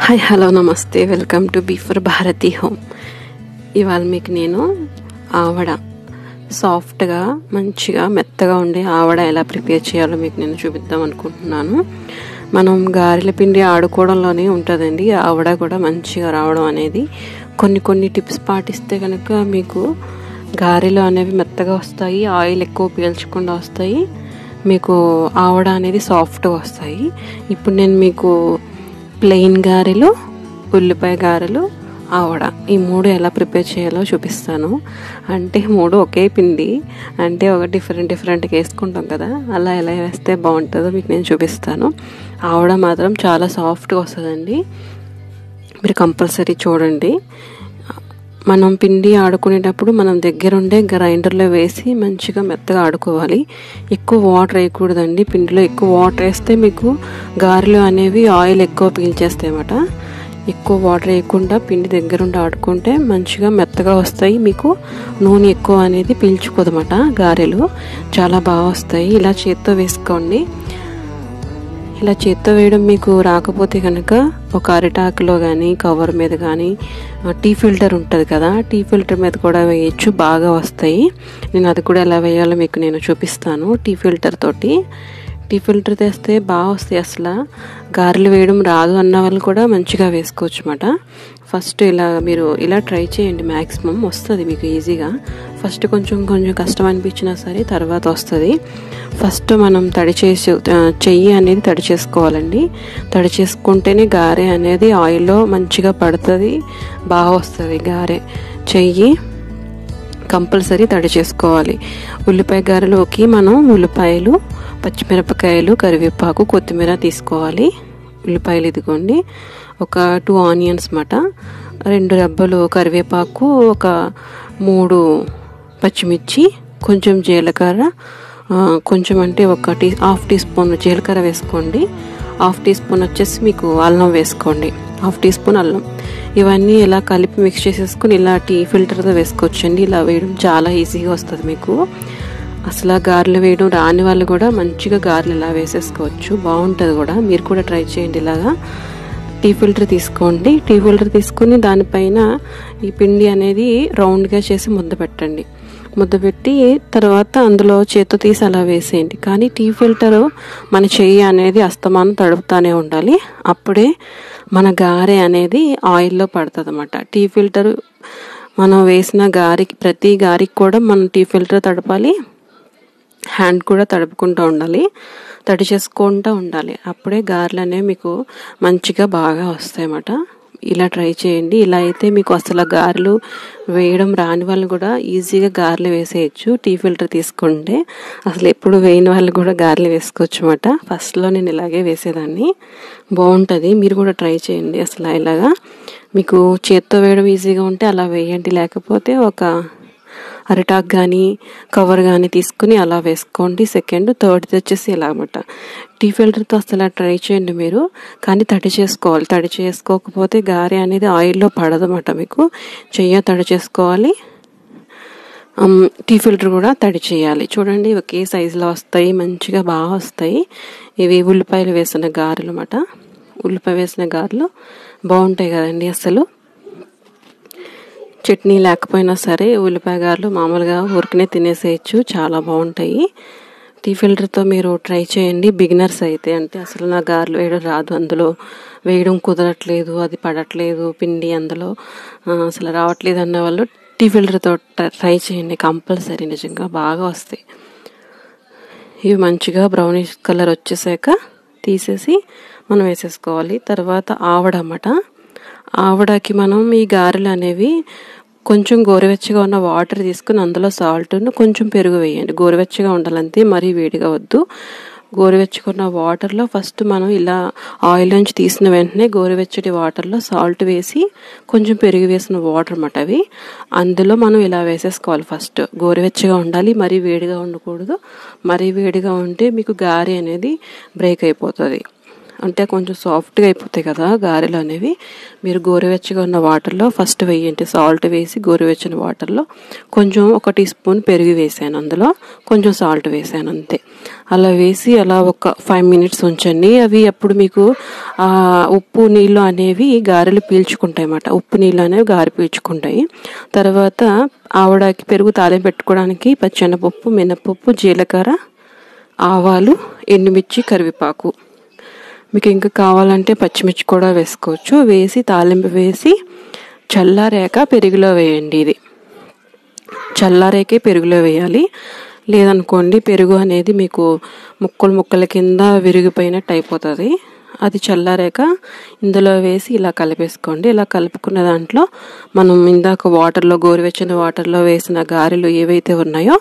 Hi hello నమస్తే welcome to B for Bharati home. ఇవాళ మీకు నేను ఆవడ సాఫ్ట్గా మంచిగా మెత్తగా ఉండే ఆవడ ఎలా ప్రిపేర్ చేయాలో మీకు నేను చూపిద్దాం అనుకుంటున్నాను. మనం గారెల పిండి ఆడుకోవడంలోనే ఉంటుందండి ఆవడ కూడా మంచిగా రావడం అనేది. కొన్ని టిప్స్ పాటిస్తే కనుక మీకు గారెలు అనేవి మెత్తగా వస్తాయి, ఆయిల్ ఎక్కువ పీల్చకుండా వస్తాయి, మీకు ఆవడ అనేది సాఫ్ట్గా వస్తాయి. ఇప్పుడు నేను మీకు ప్లెయిన్ గారెలు, ఉల్లిపాయ గారెలు, ఆవడ ఈ మూడు ఎలా ప్రిపేర్ చేయాలో చూపిస్తాను. అంటే మూడు ఒకే పిండి, అంటే ఒక డిఫరెంట్గా వేసుకుంటాం కదా, అలా ఎలా వేస్తే బాగుంటుందో మీకు నేను చూపిస్తాను. ఆవడ మాత్రం చాలా సాఫ్ట్గా వస్తుందండి, మీరు కంపల్సరీ చూడండి. మనం పిండి ఆడుకునేటప్పుడు మనం దగ్గరుండే గ్రైండర్లో వేసి మంచిగా మెత్తగా ఆడుకోవాలి. ఎక్కువ వాటర్ వేయకూడదండి, పిండిలో ఎక్కువ వాటర్ వేస్తే మీకు గారెలు అనేవి ఆయిల్ ఎక్కువ పీల్చేస్తాయి అన్నమాట. ఎక్కువ వాటర్ వేయకుండా పిండి దగ్గరుండి ఆడుకుంటే మంచిగా మెత్తగా వస్తాయి, మీకు నూనె ఎక్కువ అనేది పీల్చుకోదన్నమాట. గారెలు చాలా బాగా వస్తాయి. ఇలా చేత్తో వేసుకోండి. ఇలా చేత్తో వేయడం మీకు రాకపోతే కనుక ఒక అరిటాకులో కానీ కవర్ మీద కానీ టీ ఫిల్టర్ ఉంటుంది కదా, టీ ఫిల్టర్ మీద కూడా వేయచ్చు, బాగా వస్తాయి. నేను అది కూడా ఎలా వేయాలో మీకు నేను చూపిస్తాను. టీ ఫిల్టర్ తెస్తే బాగా వస్తాయి. అసలు గారెలు వేయడం రాదు అన్న వాళ్ళు కూడా మంచిగా వేసుకోవచ్చు అన్నమాట. ఫస్ట్ మీరు ఇలా ట్రై చేయండి, మ్యాక్సిమం వస్తుంది మీకు ఈజీగా. ఫస్ట్ కొంచెం కష్టం అనిపించినా సరే తర్వాత వస్తుంది. ఫస్ట్ మనం చెయ్యి అనేది తడి చేసుకోవాలండి. తడి చేసుకుంటేనే గారె అనేది ఆయిల్లో మంచిగా పడుతుంది, బాగా వస్తుంది గారె. చెయ్యి కంపల్సరీ తడి చేసుకోవాలి. ఉల్లిపాయ గారెలోకి మనం ఉల్లిపాయలు, పచ్చిమిరపకాయలు, కరివేపాకు, కొత్తిమీర తీసుకోవాలి. ఉల్లిపాయలు ఇదిగోండి, ఒక 2 ఆనియన్స్ మాట, 2 రెబ్బలు కరివేపాకు, ఒక 3 పచ్చిమిర్చి, కొంచెం జీలకర్ర, కొంచెం అంటే హాఫ్ టీ స్పూన్ జీలకర్ర వేసుకోండి. హాఫ్ టీ స్పూన్ వచ్చేసి మీకు అల్లం వేసుకోండి, హాఫ్ టీ స్పూన్ అల్లం. ఇవన్నీ ఇలా కలిపి మిక్స్ చేసేసుకుని ఇలా టీ ఫిల్టర్తో వేసుకోవచ్చండి. ఇలా వేయడం చాలా ఈజీగా వస్తుంది మీకు. అసలు గారెలు వేయడం రాని వాళ్ళు కూడా మంచిగా గారెలు ఇలా వేసేసుకోవచ్చు, బాగుంటుంది కూడా. మీరు కూడా ట్రై చేయండి. ఇలాగా టీ ఫిల్టర్ తీసుకోండి. టీ ఫిల్టర్ తీసుకుని దానిపైన ఈ పిండి అనేది రౌండ్గా చేసి ముద్ద పెట్టండి. ముద్ద పెట్టి తర్వాత అందులో చేత్తో తీసి అలా వేసేయండి. కానీ టీ ఫిల్టర్ మన చెయ్యి అనేది అస్తమానం తడుపుతానే ఉండాలి, అప్పుడే మన గారె అనేది ఆయిల్లో పడుతుంది అన్నమాట. టీ ఫిల్టర్ మనం వేసిన ప్రతి గారికి కూడా మనం టీ ఫిల్టర్ తడపాలి, హ్యాండ్ కూడా తడుపుకుంటూ ఉండాలి, తడి చేసుకుంటూ ఉండాలి. అప్పుడే గారెలు అనేవి మీకు మంచిగా బాగా వస్తాయి అన్నమాట. ఇలా ట్రై చేయండి. ఇలా అయితే మీకు అసలు గారెలు వేయడం రాని వాళ్ళు కూడా ఈజీగా గారెలు వేసేయచ్చు. టీ ఫిల్టర్ తీసుకుంటే అసలు ఎప్పుడు వేయని వాళ్ళు కూడా గారెలు వేసుకోవచ్చు అన్నమాట. ఫస్ట్లో నేను ఇలాగే వేసేదాన్ని, బాగుంటుంది. మీరు కూడా ట్రై చేయండి. అసలు ఇలాగా మీకు చేత్తో వేయడం ఈజీగా ఉంటే అలా వేయండి, లేకపోతే ఒక అరిటాక్ కానీ కవర్ కానీ తీసుకుని అలా వేసుకోండి. థర్డ్ది వచ్చేసి ఇలా అన్నమాట. టీ ఫిల్టర్తో అసలు ట్రై చేయండి మీరు, కానీ తడి చేసుకోవాలి. తడి చేసుకోకపోతే గారె అనేది ఆయిల్లో పడదన్నమాట. మీకు తడి చేసుకోవాలి, టీ ఫిల్టర్ కూడా తడి చేయాలి. చూడండి ఒకే సైజులో వస్తాయి, మంచిగా బాగా వస్తాయి. ఇవి ఉల్లిపాయలు వేసిన గారెలు అన్నమాట. ఉల్లిపాయ వేసిన గారెలు బాగుంటాయి కదండి. అసలు చట్నీ లేకపోయినా సరే ఉల్లిపాయ గారెలు మామూలుగా ఊరికనే తినేసేయచ్చు, చాలా బాగుంటాయి. టీ ఫిల్టర్తో మీరు ట్రై చేయండి. బిగినర్స్ అయితే, అంటే అసలు నా గారెలు వేయడం రాదు, అందులో వేయడం కుదరట్లేదు, అది పడట్లేదు పిండి, అందులో అసలు రావట్లేదు అన్న వాళ్ళు టీ ఫిల్టర్తో ట్రై చేయండి, కంపల్సరీ నిజంగా బాగా వస్తాయి. ఇవి మంచిగా బ్రౌనిష్ కలర్ వచ్చేసాక తీసేసి మనం వేసేసుకోవాలి. తర్వాత ఆవడ అన్నమాట. ఆవడకి మనం ఈ గారెలు అనేవి కొంచెం గోరువెచ్చగా ఉన్న వాటర్ తీసుకుని అందులో సాల్ట్ను కొంచెం పెరుగు వేయండి. గోరువెచ్చగా ఉండాలంతే, మరీ వేడిగా వద్దు. గోరువెచ్చగా ఉన్న వాటర్లో ఫస్ట్ మనం ఇలా ఆయిల్ నుంచి తీసిన వెంటనే గోరువెచ్చటి వాటర్లో సాల్ట్ వేసి కొంచెం పెరుగు వేసిన వాటర్ అన్నమాట అవి, అందులో మనం ఇలా వేసేసుకోవాలి. ఫస్ట్ గోరువెచ్చగా ఉండాలి, మరీ వేడిగా ఉండకూడదు. మరీ వేడిగా ఉంటే మీకు గారె అనేది బ్రేక్ అయిపోతుంది. అంటే కొంచెం సాఫ్ట్గా అయిపోతాయి కదా గారెలు అనేవి. మీరు గోరువెచ్చగా ఉన్న వాటర్లో ఫస్ట్ వేయండి, సాల్ట్ వేసి గోరువెచ్చని వాటర్లో కొంచెం 1 టీ స్పూన్ పెరుగు వేసాను, అందులో కొంచెం సాల్ట్ వేసాను అంతే. అలా వేసి అలా ఒక 5 మినిట్స్ ఉంచండి. అవి అప్పుడు మీకు ఉప్పు నీళ్ళు అనేవి గారెలు పీల్చుకుంటాయి అన్నమాట. ఉప్పు నీళ్ళు అనేవి గారె పీల్చుకుంటాయి. తర్వాత ఆవడకి పెరుగు తాలింపు పెట్టుకోవడానికి పచ్చెనపప్పు, మినపప్పు, జీలకర్ర, ఆవాలు, ఎండుమిర్చి, కరివేపాకు. మీకు ఇంకా కావాలంటే పచ్చిమిర్చి కూడా వేసుకోవచ్చు. వేసి తాలింపు వేసి చల్లారాక పెరుగులో వేయండి. ఇది చల్లారాకే పెరుగులో వేయాలి. లేదనుకోండి పెరుగు అనేది మీకు ముక్కల కింద విరిగిపోయినట్టు అయిపోతుంది. అది చల్లారాక ఇందులో వేసి ఇలా కలిపేసుకోండి. ఇలా కలుపుకున్న దాంట్లో మనం ఇందాక వాటర్లో గోరువెచ్చని వాటర్లో వేసిన గారెలు ఏవైతే ఉన్నాయో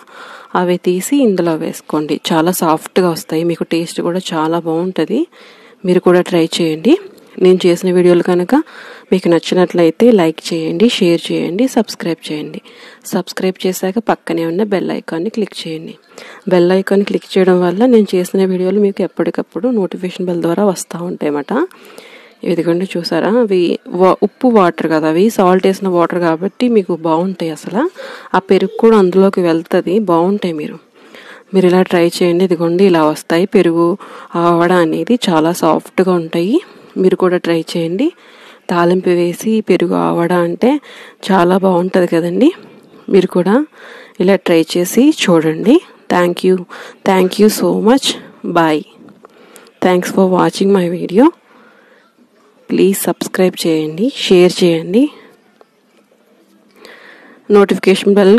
అవి తీసి ఇందులో వేసుకోండి. చాలా సాఫ్ట్గా వస్తాయి, మీకు టేస్ట్ కూడా చాలా బాగుంటుంది. మీరు కూడా ట్రై చేయండి. నేను చేసిన వీడియోలు కనుక మీకు నచ్చినట్లయితే లైక్ చేయండి, షేర్ చేయండి, సబ్స్క్రైబ్ చేయండి. సబ్స్క్రైబ్ చేశాక పక్కనే ఉన్న బెల్ ఐకాన్ని క్లిక్ చేయండి. బెల్ ఐకాన్ క్లిక్ చేయడం వల్ల నేను చేసిన వీడియోలు మీకు ఎప్పటికప్పుడు నోటిఫికేషన్ బెల్ ద్వారా వస్తూ ఉంటాయన్నమాట. ఇదిగోండి చూసారా, అవి ఉప్పు వాటర్ కదా, అవి సాల్ట్ వేసిన వాటర్ కాబట్టి మీకు బాగుంటాయి. అసలు ఆ పెరుగు కూడా అందులోకి వెళ్తుంది, బాగుంటాయి. మీరు ఇలా ట్రై చేయండి. ఇదిగోండి ఇలా వస్తాయి. పెరుగు ఆవడ అనేది చాలా సాఫ్ట్గా ఉంటాయి. మీరు కూడా ట్రై చేయండి. తాలింపు వేసి పెరుగు ఆవడ అంటే చాలా బాగుంటుంది కదండి. మీరు కూడా ఇలా ట్రై చేసి చూడండి. Thank you so much. Bye. Thanks for watching my video. Please subscribe చేయండి, షేర్ చేయండి, నోటిఫికేషన్ బెల్